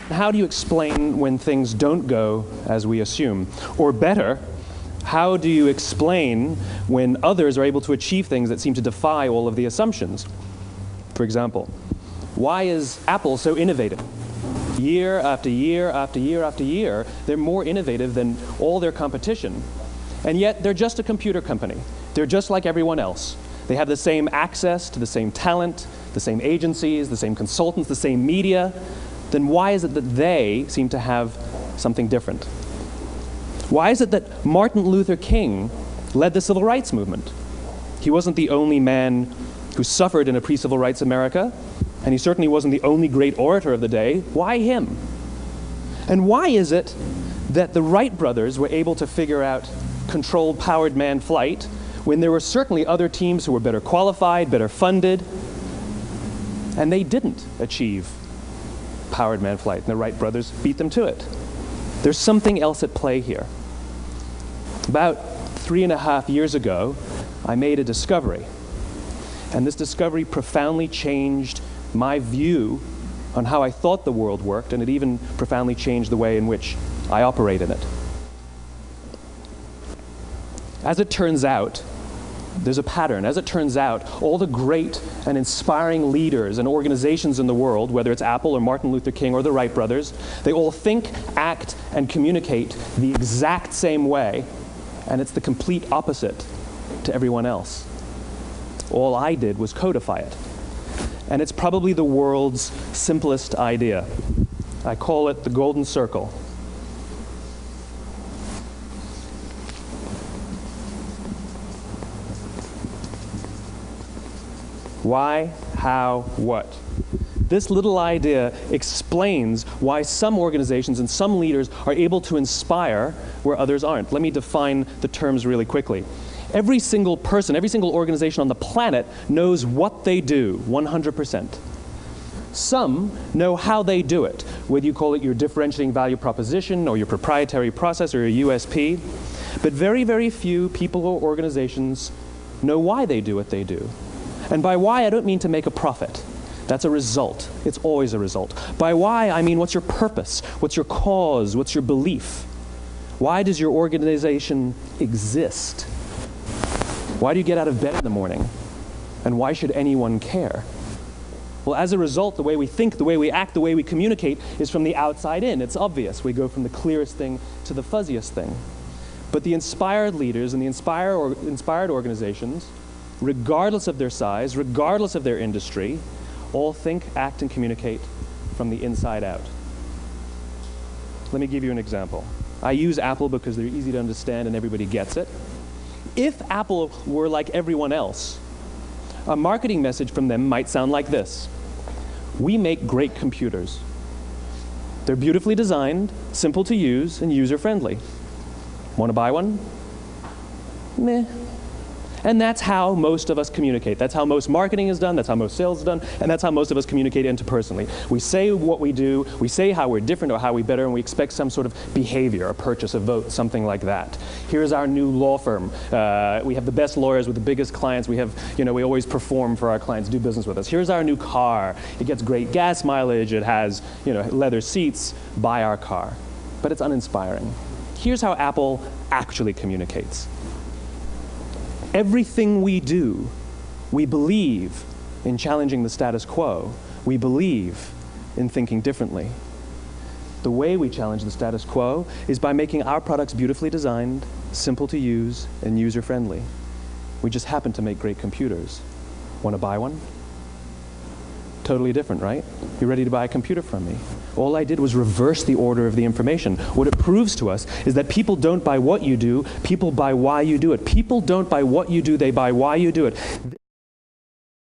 how do you explain when things don't go as we assume? Or better, how do you explain when others are able to achieve things that seem to defy all of the assumptions? For example, why is Apple so innovative? Year after year after year after year, they're more innovative than all their competition. And yet, they're just a computer company. They're just like everyone else. They have the same access to the same talent, the same agencies, the same consultants, the same media. Then why is it that they seem to have something different? Why is it that Martin Luther King led the civil rights movement? He wasn't the only man who suffered in a pre-civil rights America, and he certainly wasn't the only great orator of the day. Why him? And why is it that the Wright brothers were able to figure out controlled powered manned flight when there were certainly other teams who were better qualified, better funded, and they didn't achieve powered manned flight, and the Wright brothers beat them to it? There's something else at play here. About 3.5 years ago, I made a discovery, and this discovery profoundly changed my view on how I thought the world worked, and it even profoundly changed the way in which I operate in it. As it turns out, there's a pattern. As it turns out, all the great and inspiring leaders and organizations in the world, whether it's Apple or Martin Luther King or the Wright brothers, they all think, act, and communicate the exact same way, and it's the complete opposite to everyone else. All I did was codify it. And it's probably the world's simplest idea. I call it the golden circle. Why, how, what? This little idea explains why some organizations and some leaders are able to inspire where others aren't. Let me define the terms really quickly. Every single person, every single organization on the planet knows what they do, 100%. Some know how they do it, whether you call it your differentiating value proposition or your proprietary process or your USP. But very, very few people or organizations know why they do what they do. And by why, I don't mean to make a profit. That's a result. It's always a result. By why, I mean what's your purpose? What's your cause? What's your belief? Why does your organization exist? Why do you get out of bed in the morning? And why should anyone care? Well, as a result, the way we think, the way we act, the way we communicate is from the outside in. It's obvious. We go from the clearest thing to the fuzziest thing. But the inspired leaders and the inspired organizations, regardless of their size, regardless of their industry, all think, act, and communicate from the inside out. Let me give you an example. I use Apple because they're easy to understand and everybody gets it. If Apple were like everyone else, a marketing message from them might sound like this. We make great computers. They're beautifully designed, simple to use, and user-friendly. Want to buy one? Meh. And that's how most of us communicate. That's how most marketing is done, that's how most sales is done, and that's how most of us communicate interpersonally. We say what we do, we say how we're different or how we're better, and we expect some sort of behavior, a purchase, a vote, something like that. Here's our new law firm. We have the best lawyers with the biggest clients. We have, we always perform for our clients, do business with us. Here's our new car. It gets great gas mileage. It has, leather seats. Buy our car. But it's uninspiring. Here's how Apple actually communicates. Everything we do, we believe in challenging the status quo. We believe in thinking differently. The way we challenge the status quo is by making our products beautifully designed, simple to use, and user-friendly. We just happen to make great computers. Want to buy one? Totally different, right? You're ready to buy a computer from me. All I did was reverse the order of the information. What it proves to us is that people don't buy what you do, people buy why you do it. People don't buy what you do, they buy why you do it.